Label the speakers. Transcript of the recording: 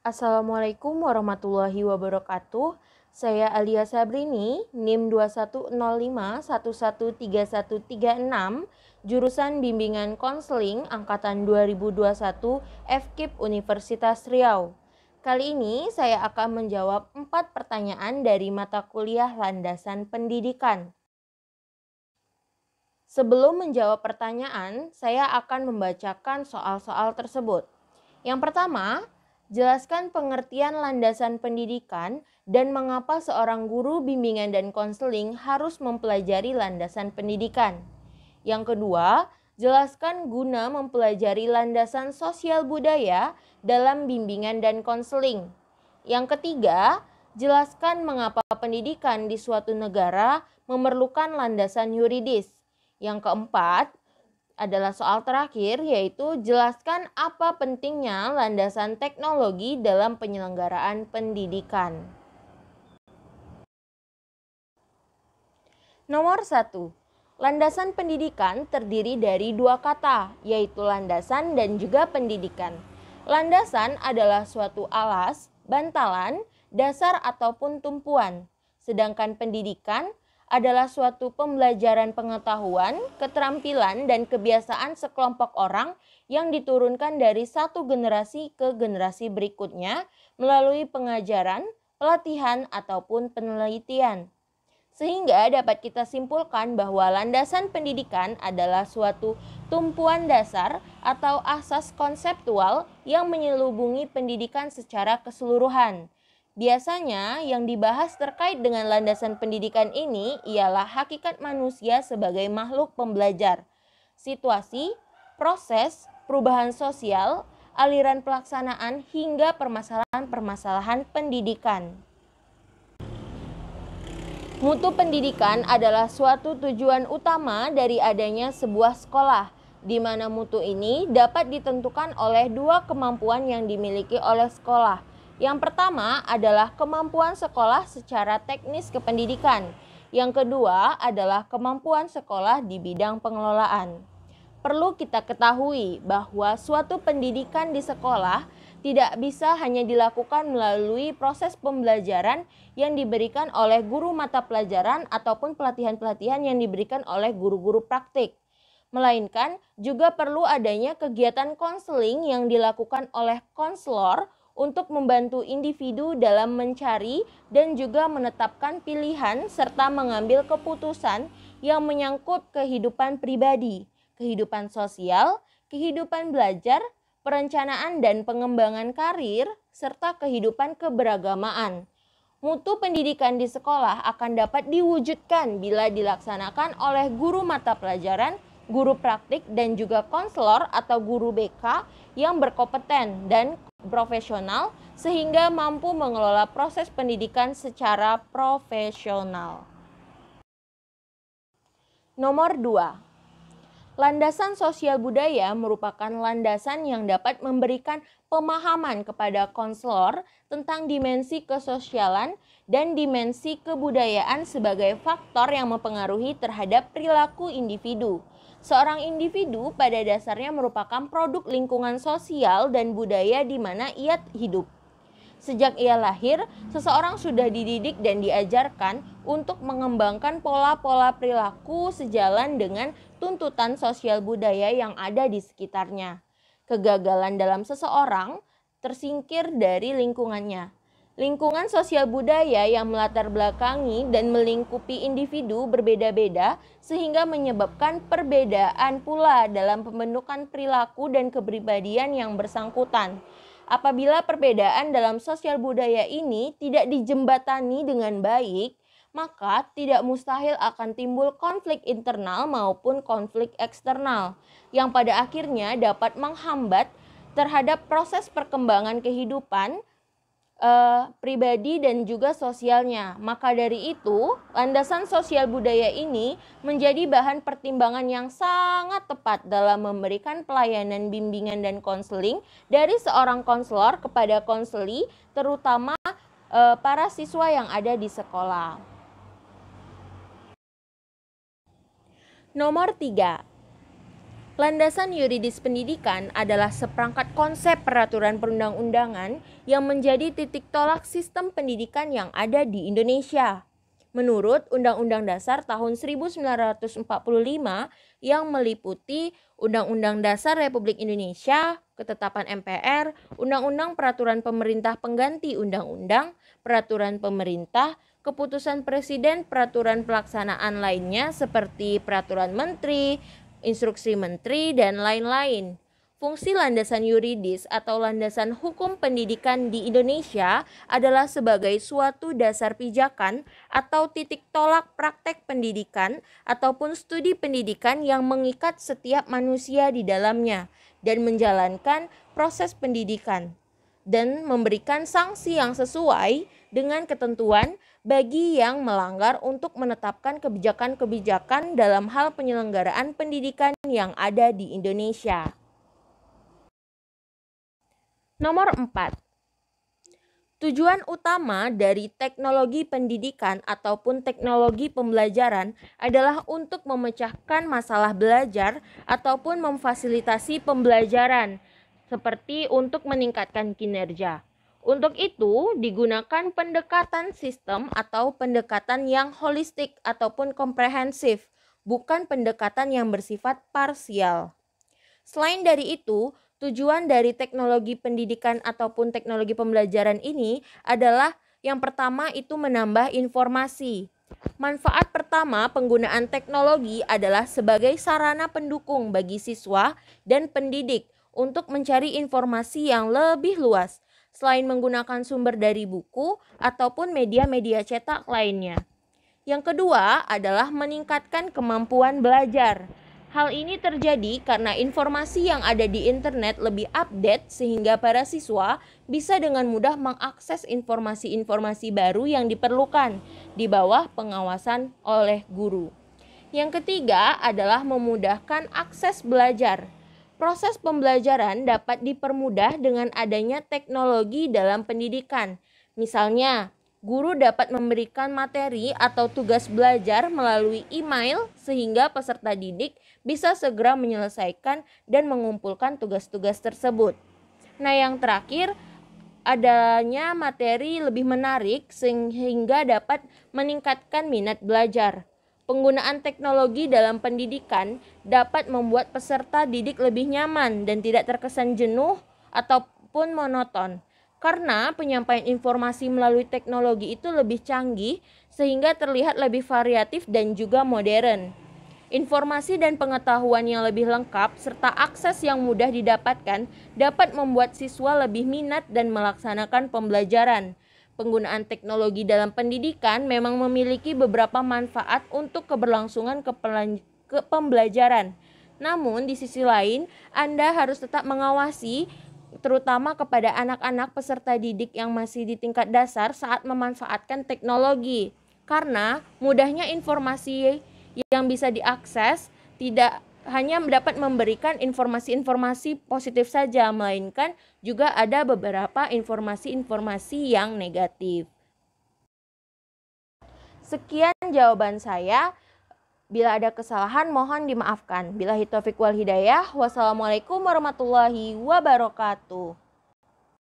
Speaker 1: Assalamualaikum warahmatullahi wabarakatuh. Saya Alia Sabrini, NIM 2105113136, jurusan Bimbingan Konseling angkatan 2021 FKIP Universitas Riau. Kali ini saya akan menjawab 4 pertanyaan dari mata kuliah Landasan Pendidikan. Sebelum menjawab pertanyaan, saya akan membacakan soal-soal tersebut. Yang pertama, jelaskan pengertian landasan pendidikan dan mengapa seorang guru bimbingan dan konseling harus mempelajari landasan pendidikan. Yang kedua, jelaskan guna mempelajari landasan sosial budaya dalam bimbingan dan konseling. Yang ketiga, jelaskan mengapa pendidikan di suatu negara memerlukan landasan yuridis. Yang keempat, adalah soal terakhir, yaitu jelaskan apa pentingnya landasan teknologi dalam penyelenggaraan pendidikan. Nomor 1. Landasan pendidikan terdiri dari 2 kata, yaitu landasan dan juga pendidikan. Landasan adalah suatu alas, bantalan, dasar ataupun tumpuan. Sedangkan pendidikan adalah suatu pembelajaran pengetahuan, keterampilan, dan kebiasaan sekelompok orang yang diturunkan dari satu generasi ke generasi berikutnya melalui pengajaran, pelatihan, ataupun penelitian. Sehingga dapat kita simpulkan bahwa landasan pendidikan adalah suatu tumpuan dasar atau asas konseptual yang menyelubungi pendidikan secara keseluruhan. Biasanya yang dibahas terkait dengan landasan pendidikan ini ialah hakikat manusia sebagai makhluk pembelajar, situasi, proses, perubahan sosial, aliran pelaksanaan hingga permasalahan-permasalahan pendidikan. Mutu pendidikan adalah suatu tujuan utama dari adanya sebuah sekolah, di mana mutu ini dapat ditentukan oleh 2 kemampuan yang dimiliki oleh sekolah. Yang pertama adalah kemampuan sekolah secara teknis kependidikan. Yang kedua adalah kemampuan sekolah di bidang pengelolaan. Perlu kita ketahui bahwa suatu pendidikan di sekolah tidak bisa hanya dilakukan melalui proses pembelajaran yang diberikan oleh guru mata pelajaran ataupun pelatihan-pelatihan yang diberikan oleh guru-guru praktik. Melainkan juga perlu adanya kegiatan konseling yang dilakukan oleh konselor untuk membantu individu dalam mencari dan juga menetapkan pilihan serta mengambil keputusan yang menyangkut kehidupan pribadi, kehidupan sosial, kehidupan belajar, perencanaan dan pengembangan karir, serta kehidupan keberagamaan. Mutu pendidikan di sekolah akan dapat diwujudkan bila dilaksanakan oleh guru mata pelajaran, guru praktik, dan juga konselor atau guru BK yang berkompeten dan profesional sehingga mampu mengelola proses pendidikan secara profesional. Nomor 2. Landasan sosial budaya merupakan landasan yang dapat memberikan pemahaman kepada konselor tentang dimensi kesosialan dan dimensi kebudayaan sebagai faktor yang mempengaruhi terhadap perilaku individu. Seorang individu pada dasarnya merupakan produk lingkungan sosial dan budaya di mana ia hidup. Sejak ia lahir, seseorang sudah dididik dan diajarkan untuk mengembangkan pola-pola perilaku sejalan dengan tuntutan sosial budaya yang ada di sekitarnya. Kegagalan dalam seseorang tersingkir dari lingkungannya. Lingkungan sosial budaya yang melatar belakangi dan melingkupi individu berbeda-beda sehingga menyebabkan perbedaan pula dalam pembentukan perilaku dan kepribadian yang bersangkutan. Apabila perbedaan dalam sosial budaya ini tidak dijembatani dengan baik, maka tidak mustahil akan timbul konflik internal maupun konflik eksternal yang pada akhirnya dapat menghambat terhadap proses perkembangan kehidupan pribadi dan juga sosialnya. Maka dari itu, landasan sosial budaya ini menjadi bahan pertimbangan yang sangat tepat dalam memberikan pelayanan bimbingan dan konseling dari seorang konselor kepada konseli, terutama para siswa yang ada di sekolah. Nomor 3. Landasan yuridis pendidikan adalah seperangkat konsep peraturan perundang-undangan yang menjadi titik tolak sistem pendidikan yang ada di Indonesia. Menurut Undang-Undang Dasar tahun 1945 yang meliputi Undang-Undang Dasar Republik Indonesia, Ketetapan MPR, Undang-Undang Peraturan Pemerintah Pengganti Undang-Undang, Peraturan Pemerintah, Keputusan Presiden, Peraturan Pelaksanaan lainnya seperti Peraturan Menteri, Instruksi Menteri, dan lain-lain. Fungsi landasan yuridis atau landasan hukum pendidikan di Indonesia adalah sebagai suatu dasar pijakan atau titik tolak praktek pendidikan ataupun studi pendidikan yang mengikat setiap manusia di dalamnya dan menjalankan proses pendidikan dan memberikan sanksi yang sesuai dengan ketentuan bagi yang melanggar untuk menetapkan kebijakan-kebijakan dalam hal penyelenggaraan pendidikan yang ada di Indonesia. Nomor 4. Tujuan utama dari teknologi pendidikan ataupun teknologi pembelajaran adalah untuk memecahkan masalah belajar ataupun memfasilitasi pembelajaran, seperti untuk meningkatkan kinerja. Untuk itu, digunakan pendekatan sistem atau pendekatan yang holistik ataupun komprehensif, bukan pendekatan yang bersifat parsial. Selain dari itu, tujuan dari teknologi pendidikan ataupun teknologi pembelajaran ini adalah yang pertama itu menambah informasi. Manfaat pertama penggunaan teknologi adalah sebagai sarana pendukung bagi siswa dan pendidik untuk mencari informasi yang lebih luas, selain menggunakan sumber dari buku ataupun media-media cetak lainnya. Yang kedua adalah meningkatkan kemampuan belajar. Hal ini terjadi karena informasi yang ada di internet lebih update sehingga para siswa bisa dengan mudah mengakses informasi-informasi baru yang diperlukan di bawah pengawasan oleh guru. Yang ketiga adalah memudahkan akses belajar. Proses pembelajaran dapat dipermudah dengan adanya teknologi dalam pendidikan. Misalnya, guru dapat memberikan materi atau tugas belajar melalui email sehingga peserta didik bisa segera menyelesaikan dan mengumpulkan tugas-tugas tersebut. Nah, yang terakhir, adanya materi lebih menarik sehingga dapat meningkatkan minat belajar. Penggunaan teknologi dalam pendidikan dapat membuat peserta didik lebih nyaman dan tidak terkesan jenuh ataupun monoton. Karena penyampaian informasi melalui teknologi itu lebih canggih sehingga terlihat lebih variatif dan juga modern. Informasi dan pengetahuan yang lebih lengkap serta akses yang mudah didapatkan dapat membuat siswa lebih minat dan melaksanakan pembelajaran. Penggunaan teknologi dalam pendidikan memang memiliki beberapa manfaat untuk keberlangsungan pembelajaran. Namun di sisi lain, Anda harus tetap mengawasi terutama kepada anak-anak peserta didik yang masih di tingkat dasar saat memanfaatkan teknologi. Karena mudahnya informasi yang bisa diakses tidak hanya dapat memberikan informasi-informasi positif saja, melainkan juga ada beberapa informasi-informasi yang negatif. Sekian jawaban saya. Bila ada kesalahan mohon dimaafkan. Billahi taufiq wal hidayah. Wassalamualaikum warahmatullahi wabarakatuh.